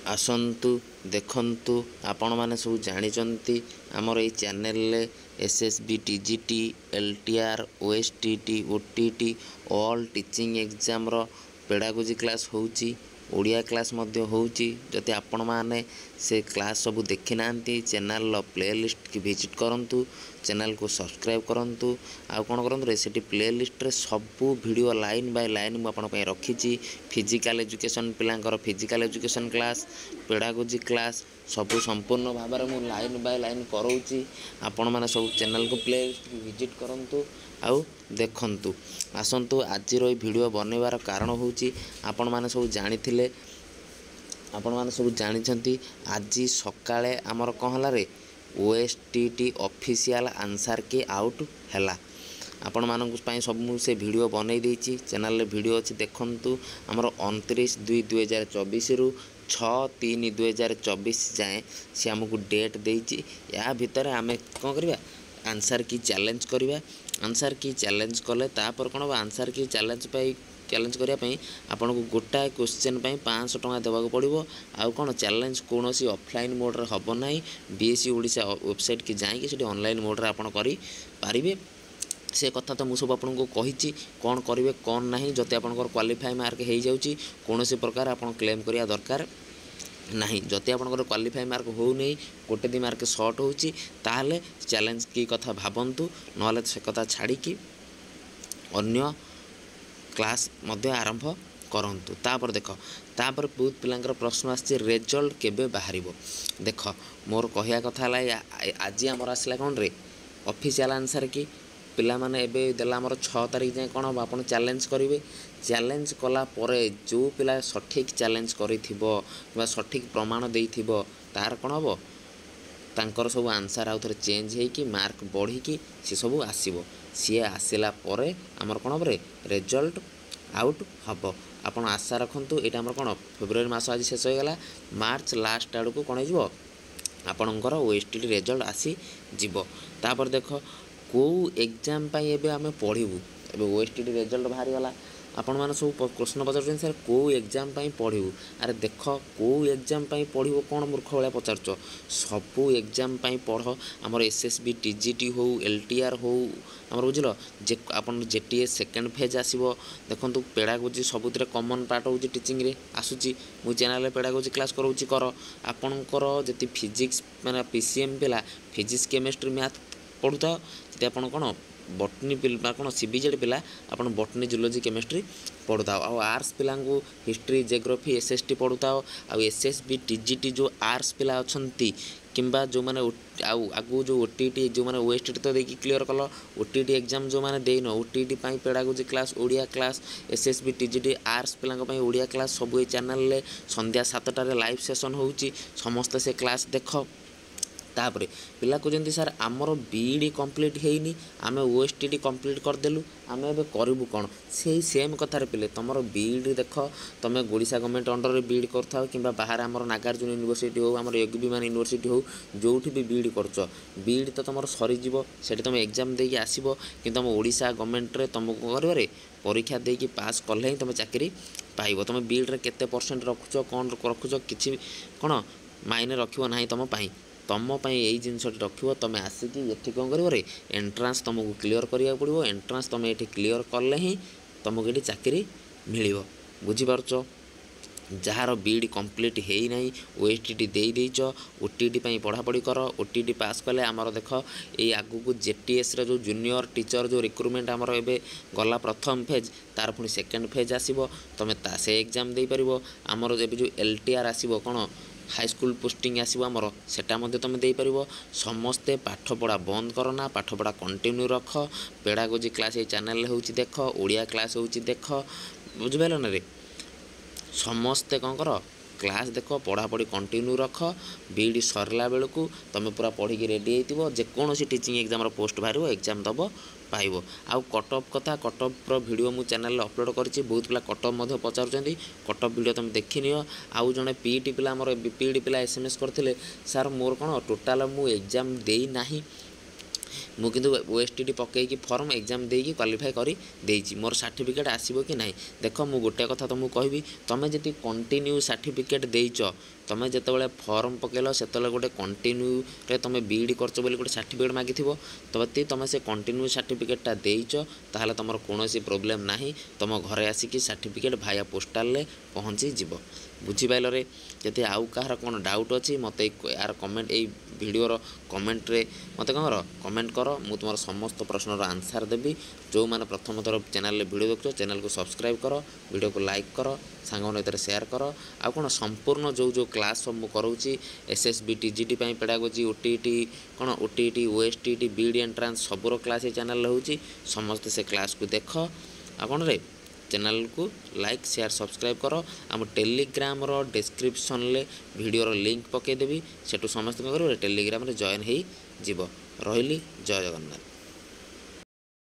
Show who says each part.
Speaker 1: आसन्तु देखंतु आपण माने सब जानिचंती हमर एई चैनल ले SSB TGT LTR OSTT OTT all teaching exam रो पेडागोजी क्लास होउची ओडिया क्लास मध्य होउची जति आपण माने से क्लास सब देखि नांती चैनल लो प्लेलिस्ट की विजिट करंतु चैनल को सब्सक्राइब करंतु आ कोन करंतु रे सेठी प्लेलिस्ट रे सब वीडियो लाइन बाय लाइन मु आपण पय रखिची फिजिकल एजुकेशन पिलांकर physical education class pedagogy class सब संपूर्ण भाव में मु लाइन बाय लाइन करोची आपण माने सब चैनल को प्लेलिस्ट की विजिट करंतु आउ देखंतु आसंतु आज रो वीडियो बनैबार कारण होउची आपण माने सब जानिथिले आपण माने सब जानिछंती आज सकाळे हमर कहला रे ओएसटीटी ऑफिशियल आंसर के आउट हैला आपण मानक पई सब मु से वीडियो बनै देछि चैनल रे वीडियो अछि देखंतु हमर 29/2/2024 रु 6/3/2024 जाए से हमकु डेट देछि या भीतर हमें कोन करबा आंसर की चैलेंज करबा आंसर की चैलेंज कले तापर कोन आंसर की चैलेंज पई चैलेंज करिया पई आपन को गोटा क्वेश्चन पई 500 टका देबा को पड़िबो आ कोन चैलेंज कोनोसी ऑफलाइन मोड रे हबो नाही बीएससी ओडिसा वेबसाइट की जाई कि सेठी ऑनलाइन मोड रे आपन करी पारिबे से कथा तो मुझे आपको कही कौन करेंगे कौन ना जति आप क्वालिफाई मार्क हो जाऊँगी कौन प्रकार आप क्लेम करिया दरकार नहीं जति आप क्वालिफाई मार्क हो नहीं गोटे दी मार्क सर्ट होची ताहले चैलेंज की कथा भावंतु नले से कथा छाड़ी अन्य क्लास मध्य आरंभ करंतु तापर देख तापर बहुत पिलांकर प्रश्न आछि रिजल्ट केबे बाहरिबो देख मोर कहिया कथा ला आज हमर आसला कोन रे ऑफिशियल आंसर की पिला माने एबे देला हमर 6 तारिख जाय कोन आपण चैलेंज करिवे चैलेंज कला परे जो पिला सठिक चैलेंज करिथिबो बा सठिक प्रमाण देइथिबो तार कोन हबो तांकर सब आंसर आउ थरे चेंज हे कि मार्क बढ़ी कि से सब आसीबो सी आसिला परे हमर कोन बरे रिजल्ट आउट हबो आपण आशा रखंतु एटा हमर कोन फेब्रुआरी मास आज शेष हो गला मार्च लास्ट आड़ को कोन हिजबो आपणकर ओएसटीटी रिजल्ट आसी जिवो तापर देखो को एग्जाम पाई एबे हमें पढ़िबू एबे ओएसटीटी रिजल्ट बाहरी गला आपण माने सब प्रश्न पचारछन सर को एग्जाम पाई पढ़िबू अरे देख को एग्जाम पाई पढ़िबो कोन मूर्ख वाला पचारछ सब एग्जाम पाई पढ़ हमर एसएसबी टीजीटी हो एलटीआर हो हमर बुझलो जे आपण जेटीएस सेकंड फेज आसीबो देखंतु पेडागोजी सबुतरे कॉमन पार्ट होची टीचिंग रे आसुची मु चैनल रे पेडागोजी क्लास करूची कर आपणकर जति फिजिक्स माने पीसीएम पिला फिजिक्स केमिस्ट्री मैथ पढ़ुता जति आपण कोन बटनी पिला कोन सीबीजेड पिला आपण बटनी जूलॉजी केमिस्ट्री पढ़ुता आ आर्ट्स पिला को हिस्ट्री जियोग्राफी एसएसटी पढ़ुता आ एसएसबी टीजीटी जो आर्ट्स पिला अछंती किंबा जो माने आगु जो ओटीटी जो माने ओएसटीटी तो देखि क्लियर कलो ओटीटी एग्जाम जो माने देइनो ओटीटी पई pedagogy class Odia class SSB TGT arts पिला पई ओडिया क्लास सब ए चैनल ले संध्या 7टा रे लाइव सेशन होउची समस्त से क्लास देखो तापरे पिला कहते सर आमर बीडी कंप्लीट हेनी आम ओएसटीटी कंप्लीट करदेलु आम ए करूँ कौन से सेम कथार पिले तुम बीडी देख तुम ओडिशा गवर्नमेंट अंडर में बीडी कर कि बाहर आम नागार्जुन यूनिवर्सिटी हो आम एग्रीमान यूनिवर्सिटी हो जो भी बीडी कर बीडी तो तुम सरीज से तुम एग्जाम देकी आसब कि तुम ओडिशा गवर्नमेंट रे तुमको कर परीक्षा देकी पास कले ही तुम चाकरी पाइब तुम बीडी केते परसेंट रखुच कौन रखुच कि कौन मायने रखियो ना तुम पाई तुम यही जिनस रखियो तुम आसिक ये कौन कर एंट्रांस तुमको क्लीयर करिया पड़ो एंट्रांस तुम ये क्लीयर कले ही तुमको ये चाकरी मिल बुझीपारच जार बीडी कंप्लीट है ना ओएसटीटी दे देच ओटीटी पढ़ापढ़ी कर ओटीटी पास कले आमर देख ये आगु को जेटीएस रे जो जूनियर टीचर जो रिक्रुटमेंट आमर एबे गला प्रथम फेज तार पुणी सेकेंड फेज आसीबो तुम से एग्जाम दे पारिबो आमर एबे जो एलटीआर आसीबो कोन हाई स्कूल पोस्टिंग आसीबो आमर सेटा मध्ये तुम दे पारिबो समस्ते पाठ पढ़ा बंद करना पाठ पढ़ा कंटिन्यू रख पेडागोजी क्लास ये चैनल होउची देख ओडिया क्लास होउची देख बुझिबेलो ना रे समस्ते कौन कर क्लास देख पढ़ापढ़ी कंटिन्यू रख बीडी सरला बेलू तुम पूरा पढ़ी रेडी हो जेकोसी टीचिंग एग्जाम पोस्ट बाहर एग्जाम दब पाइब आउ कटअफ कथा कटअफ वीडियो मु चैनल अपलोड करी बहुत पिला कटअफ पचार कटअफ वीडियो तुम देखि नियो आउ जड़े पीटी पिला मोर पीडी पिला एसएमएस करते सर मोर कौन टोटाल मु एग्जाम दे ना ମୁଁ କିନ୍ତୁ OSTT ପକେଇକି ଫର୍ମ ଏକ୍ଜାମ୍ ଦେଇକି କ୍ୱାଲିଫାଏ କରି ଦେଇଛି। ମୋର ସାର୍ଟିଫିକେଟ୍ ଆସିବ କି ନାହିଁ? ଦେଖ ମୁଁ ଗୋଟେ କଥା ତୁମକୁ କହିବି, ତୁମେ ଯଦି କଣ୍ଟିନ୍ୟୁ ସାର୍ଟିଫିକେଟ୍ ଦେଇଛ, ତୁମେ ଯେତେବେଳେ ଫର୍ମ ପକେଇଲ ସେତେବେଳେ ଗୋଟେ କଣ୍ଟିନ୍ୟୁରେ ତୁମେ BEd କରିଛ ବୋଲି ଗୋଟେ ସାର୍ଟିଫିକେଟ୍ ମାଗିଥିବ। ଯଦି ତୁମେ ସେ କଣ୍ଟିନ୍ୟୁ ସାର୍ଟିଫିକେଟ୍ଟା ଦେଇଛ ତାହେଲେ ତୁମର କୌଣସି ପ୍ରୋବ୍ଲେମ୍ ନାହିଁ। ତୁମ ଘରେ ଆସିକି ସାର୍ଟିଫିକେଟ୍ ଭାୟା ପୋଷ୍ଟାଲରେ ପହଞ୍ଚିଯିବ। ବୁଝିପାରିଲରେ? ଯଦି ଆଉ କାହାର କ'ଣ ଡାଉଟ୍ ଅଛି ମୋତେ ଏହାର କମେଣ୍ଟ, ଏଇ ଭିଡ଼ିଓର କମେଣ୍ଟରେ ମୋତେ କ'ଣ କର, କମେଣ୍ଟ କର। ମୁଁ ତୁମର ସମସ୍ତ ପ୍ରଶ୍ନର ଆନ୍ସର୍ ଦେବି। ଯେଉଁମାନେ ପ୍ରଥମ ଥର ଚ୍ୟାନେଲରେ ଭିଡ଼ିଓ ଦେଖୁଛ ଚ୍ୟାନେଲକୁ ସବସ୍କ୍ରାଇବ୍ କର, ଭିଡ଼ିଓକୁ ଲାଇକ୍ କର, ସାଙ୍ଗମାନଙ୍କ ଭିତରେ ସେୟାର କର। ଆଉ କ'ଣ ସମ୍ପୂର୍ଣ୍ଣ ଯେଉଁ କ୍ଲାସ୍ ସବୁ ମୁଁ କରାଉଛି SSB TGT ପାଇଁ ପେଡ଼ାଗୋଜି, OTT କ'ଣ OTT OSTT BEd ଏଣ୍ଟ୍ରାନ୍ସ ସବୁର କ୍ଲାସ୍ ଏ ଚ୍ୟାନେଲରେ ହେଉଛି। ସମସ୍ତେ ସେ କ୍ଲାସ୍କୁ ଦେଖ। ଆଉ କ'ଣରେ ଚ୍ୟାନେଲକୁ ଲାଇକ୍ ସେୟାର ସବସ୍କ୍ରାଇବ୍ କର। ଆମ ଟେଲିଗ୍ରାମର ଡେସ୍କ୍ରିପସନ୍ରେ ଭିଡ଼ିଓର ଲିଙ୍କ୍ ପକାଇଦେବି, ସେଠୁ ସମସ୍ତେ କ'ଣ କରିବେ ଟେଲିଗ୍ରାମରେ ଜଏନ୍ ହେଇଯିବ। ରହିଲି, ଜୟ ଜଗନ୍ନାଥ।